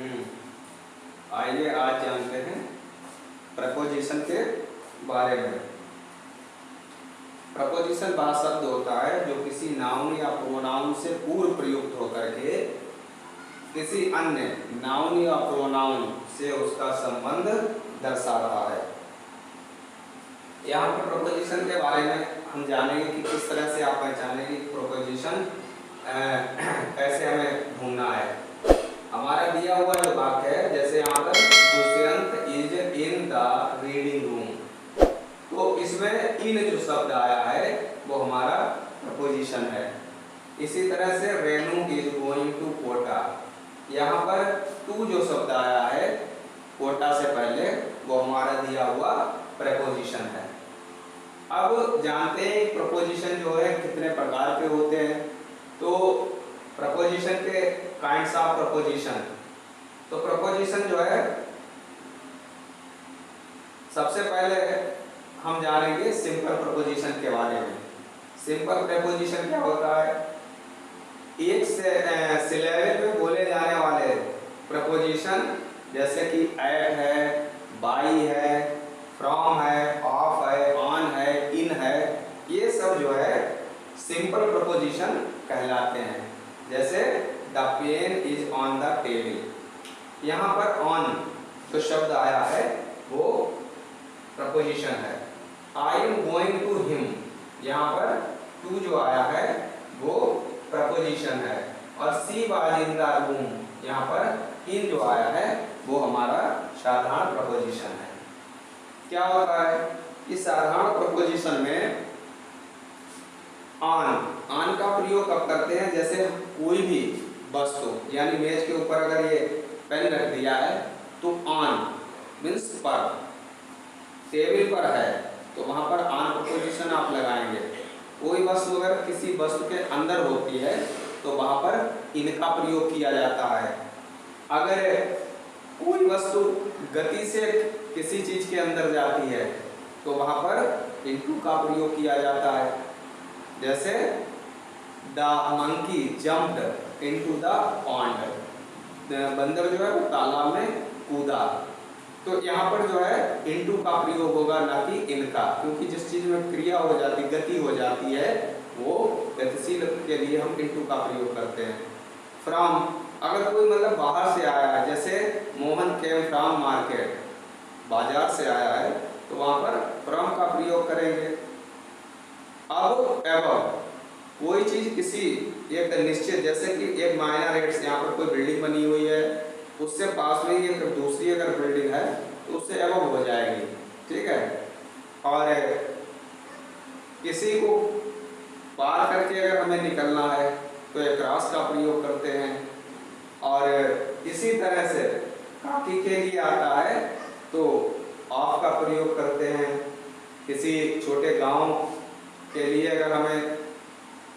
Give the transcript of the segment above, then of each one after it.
हम्म, आइए आज जानते हैं प्रपोजिशन के बारे में। प्रपोजिशन वह शब्द होता है जो किसी नाउन या प्रोनाउन से पूर्व प्रयुक्त होकर के किसी अन्य नाउन या प्रोनाउन से उसका संबंध दर्शाता है। यहाँ पर प्रपोजिशन के बारे में हम जानेंगे कि किस तरह से आप पहचानेंगे कि प्रपोजिशन कैसे हमें ढूंढना है। हमारा दिया हुआ जो वाक्य है, जैसे यहाँ पर Dushyant is in the reading room, तो इसमें इन जो शब्द आया है वो हमारा प्रपोजिशन है। इसी तरह से Renu is going to Kota, यहाँ पर टू जो शब्द आया है कोटा से पहले, वो हमारा दिया हुआ प्रपोजिशन है। अब जानते हैं प्रपोजिशन जो है कितने प्रकार के होते हैं। तो प्रपोजिशन के काइंड्स ऑफ प्रपोजिशन, तो प्रपोजिशन जो है सबसे पहले हम जानेंगे सिंपल प्रपोजिशन के बारे में। सिंपल प्रपोजिशन क्या होता है? एक से सिलेबल में बोले जाने वाले प्रपोजिशन, जैसे कि एट है, बाई है, फ्रॉम है, ऑफ है, ऑन है, इन है, ये सब जो है सिंपल प्रपोजिशन कहलाते हैं। जैसे the pen is on the table, यहाँ पर ऑन जो शब्द आया है वो प्रपोजिशन है। I am going to him, यहाँ पर टू जो आया है वो प्रपोजिशन है। और she was in the room, यहाँ पर इन जो आया है वो हमारा साधारण प्रपोजिशन है। क्या होता है इस साधारण प्रपोजिशन में? ऑन का प्रयोग कब करते हैं? जैसे कोई भी वस्तु, यानी मेज के ऊपर अगर ये पेन रख दिया है तो ऑन मीन्स पर, टेबल पर है तो वहां पर ऑन प्रपोजिशन आप लगाएंगे। कोई वस्तु अगर किसी वस्तु के अंदर होती है तो वहां पर इनका प्रयोग किया जाता है। अगर कोई वस्तु गति से किसी चीज के अंदर जाती है तो वहां पर इनटू का प्रयोग किया जाता है। जैसे the monkey jumped into the pond, बंदर जो है वो तालाब में कूदा, तो यहाँ पर जो है इनटू का प्रयोग होगा, ना कि इनका, क्योंकि जिस चीज में क्रिया हो जाती, गति हो जाती है, वो गतिशील के लिए हम इनटू का प्रयोग करते हैं। फ्रॉम, अगर कोई मतलब बाहर से आया है, जैसे मोहन केम फ्रॉम मार्केट, बाजार से आया है तो वहां पर फ्रॉम का प्रयोग करेंगे। अब एबव, कोई चीज किसी एक निश्चित, जैसे कि एक माइनर रेट्स, यहाँ पर कोई बिल्डिंग बनी हुई है, उससे पास में ही दूसरी अगर बिल्डिंग है तो उससे एबव हो जाएगी, ठीक है। और किसी को पार करके अगर हमें निकलना है तो एक क्रॉस का प्रयोग करते हैं। और इसी तरह से काकी के लिए आता है तो ऑफ का प्रयोग करते हैं। किसी छोटे गांव के लिए अगर हमें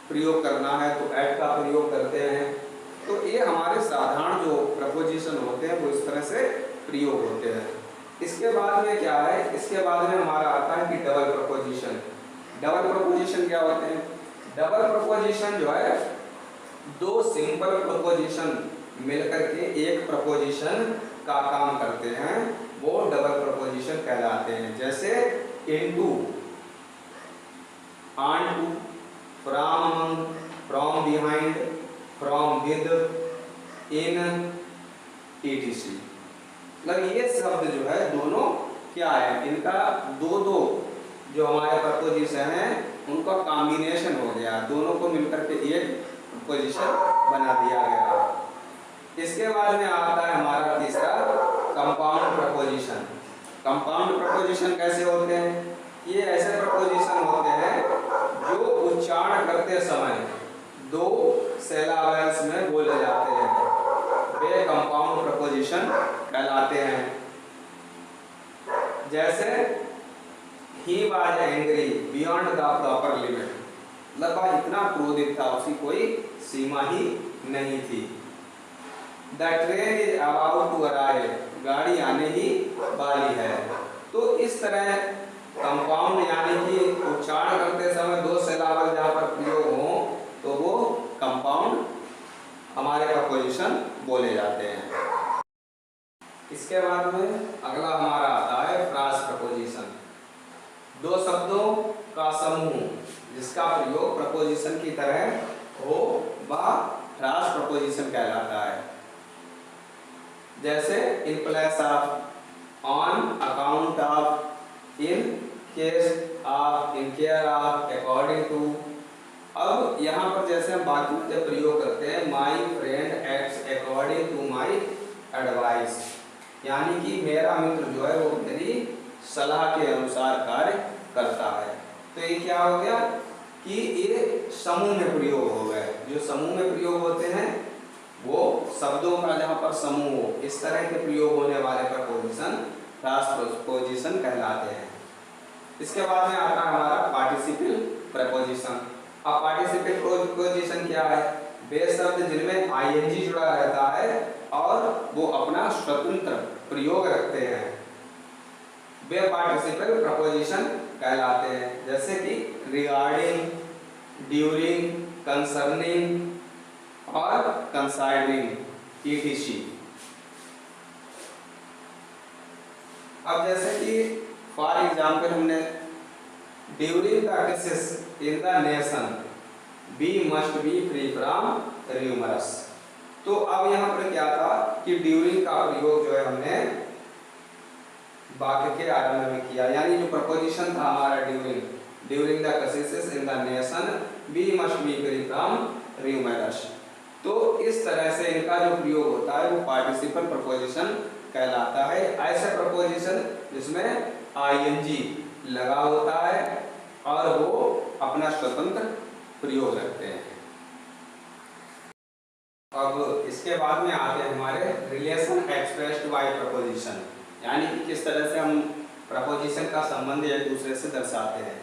प्रयोग करना है तो एट का प्रयोग करते हैं। तो ये हमारे साधारण जो प्रपोजिशन होते हैं वो इस तरह से प्रयोग होते हैं। इसके बाद में क्या है? इसके बाद में हमारा आता है कि डबल प्रपोजिशन। डबल प्रपोजिशन क्या होते हैं? डबल प्रपोजिशन जो है दो सिंपल प्रपोजिशन मिलकर के एक प्रपोजिशन का काम करते हैं, वो डबल प्रपोजिशन कहलाते हैं। जैसे into, onto, from, from behind, from with, in, etc। मतलब ये शब्द जो है दोनों क्या है? इनका दो दो जो हमारे प्रपोजिशन हैं उनका कॉम्बिनेशन हो गया, दोनों को मिलकर के एक प्रपोजिशन बना दिया गया। इसके बाद में आता है हमारा तीसरा कंपाउंड प्रपोजिशन। कंपाउंड प्रपोजिशन कैसे होते हैं? ये ऐसे प्रपोजिशन होते हैं जो उच्चारण करते समय दो सिलेबल्स में बोले जाते हैं, वे कंपाउंड प्रपोजिशन कहलाते हैं। जैसे he was angry beyond the proper limit, मतलब वह इतना क्रोधित था उसकी कोई सीमा ही नहीं थी। The train is about to arrive, गाड़ी आने ही वाली है। तो इस तरह कंपाउंड यानी कि उच्चारण करते समय दो सिलेबल जहाँ पर प्रयोग हो तो वो कंपाउंड हमारे प्रपोजिशन बोले जाते हैं। इसके बाद में अगला हमारा आता है फ्रास प्रपोजिशन। दो शब्दों का समूह जिसका प्रयोग प्रपोजिशन की तरह हो वह फ्रास प्रपोजिशन कहलाता है। जैसे in place of, on account of, in case of, in care of, according to. अब यहाँ पर जैसे हम बाकी में प्रयोग करते हैं, my friend acts according to my advice, यानी कि मेरा मित्र जो है वो मेरी सलाह के अनुसार कार्य करता है। तो ये क्या हो गया कि ये समूह में प्रयोग हो गए। जो समूह में प्रयोग होते हैं वो शब्दों का जहाँ पर समूह हो, इस तरह के प्रयोग होने वाले प्रपोजिशन फ्रास प्रपोजिशन कहलाते हैं। इसके बाद में आता है हमारा पार्टिसिपल प्रपोजिशन। अब पार्टिसिपल प्रपोजिशन क्या है? वे शब्द जिनमें आईएनजी जुड़ा रहता है और वो अपना स्वतंत्र प्रयोग रखते हैं, वे पार्टिसिपल प्रपोजिशन कहलाते हैं। जैसे कि रिगार्डिंग, ड्यूरिंग, कंसर्निंग और कंसाइडिंग ईटीसी। अब जैसे कि फॉर एग्जाम्पल हमने during the crisis in the nation we must be free from rumours. तो अब यहाँ पर क्या था कि ड्यूरिंग का प्रयोग जो है हमने वाक्य के आरंभ में किया, यानी जो प्रपोजिशन था हमारा during the crisis in the nation we must be free from rumours. तो इस तरह से इनका जो प्रयोग होता है वो पार्टिसिपल प्रपोजिशन कहलाता है। ऐसे प्रपोजिशन जिसमें आईएनजी लगा होता है और वो अपना स्वतंत्र प्रयोग रखते हैं। अब इसके बाद में आते हैं हमारे रिलेशन एक्सप्रेस्ड बाय प्रपोजिशन, यानी कि किस तरह से हम प्रपोजिशन का संबंध एक दूसरे से दर्शाते हैं।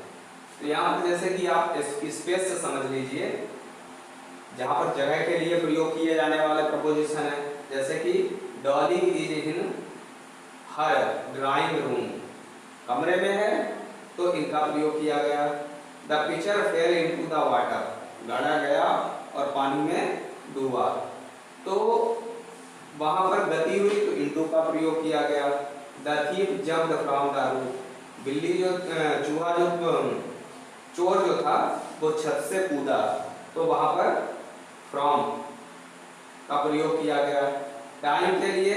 तो यहाँ पर जैसे कि आप स्पेस से समझ लीजिए, जहाँ पर जगह के लिए प्रयोग किए जाने वाले प्रपोजिशन है। जैसे कि Dolly is in her drawing room, कमरे में है तो इनका प्रयोग किया गया। The picture fail into the water, गाड़ा गया और पानी में डूबा, तो वहां पर गति हुई तो इनटू का प्रयोग किया गया। The thief jumped from the roof, बिल्ली जो चूहा जो चोर जो था वो छत से कूदा, तो वहां पर फ्रॉम का प्रयोग किया गया। टाइम के लिए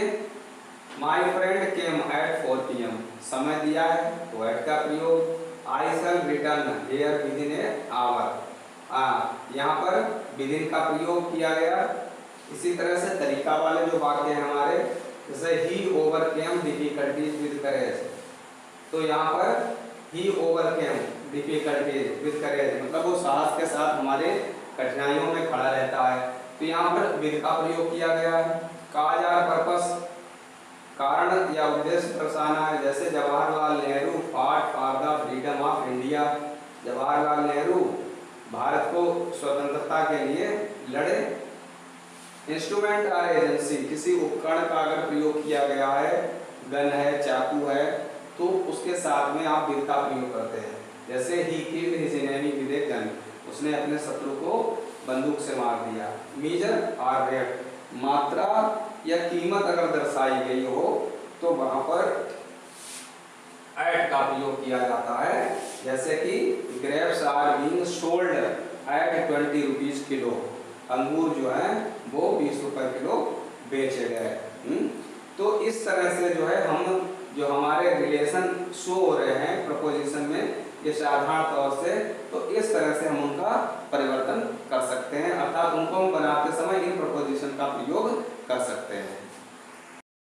my friend came at 4 PM, समय दिया है तो एट का प्रयोग। I shall return here within a hour, यहाँ पर विदिन का प्रयोग किया गया। इसी तरह से तरीका वाले जो वाक्य हैं हमारे, जैसे ही ओवरकेम डिफिकल्टीज विद करेज, तो यहाँ पर ही ओवरकेम डिफिकल्टीज विद करेज मतलब वो साहस के साथ हमारे कठिनाइयों में खड़ा रहता है, तो यहाँ पर विद का प्रयोग किया गया है। काज आर पर्पस, कारण या उद्देश्य दर्शाना है। जैसे Jawaharlal Nehru fought for the freedom of India, Jawaharlal Nehru Bharat को स्वतंत्रता के लिए लड़े। इंस्ट्रूमेंट और एजेंसी, किसी उपकरण का अगर प्रयोग किया गया है, गन है, चाकू है, तो उसके साथ में आप विद का प्रयोग करते हैं। जैसे he killed his enemy with a gun, उसने अपने शत्रु को बंदूक से मार दिया। मीजर और रेट, मात्रा या कीमत अगर दर्शाई गई हो तो वहां पर एट का प्रयोग किया जाता है। जैसे कि grapes are being sold at 20 rupees kilo, अंगूर जो है वो 20 रुपए किलो बेचे गए। तो इस तरह से जो है हम जो हमारे रिलेशन शो हो रहे हैं प्रपोजिशन में, ये साधारण तौर से, तो इस तरह से हम उनका परिवर्तन कर सकते हैं, अर्थात उनको हम बनाते समय इन प्रपोजिशन का प्रयोग कर सकते हैं।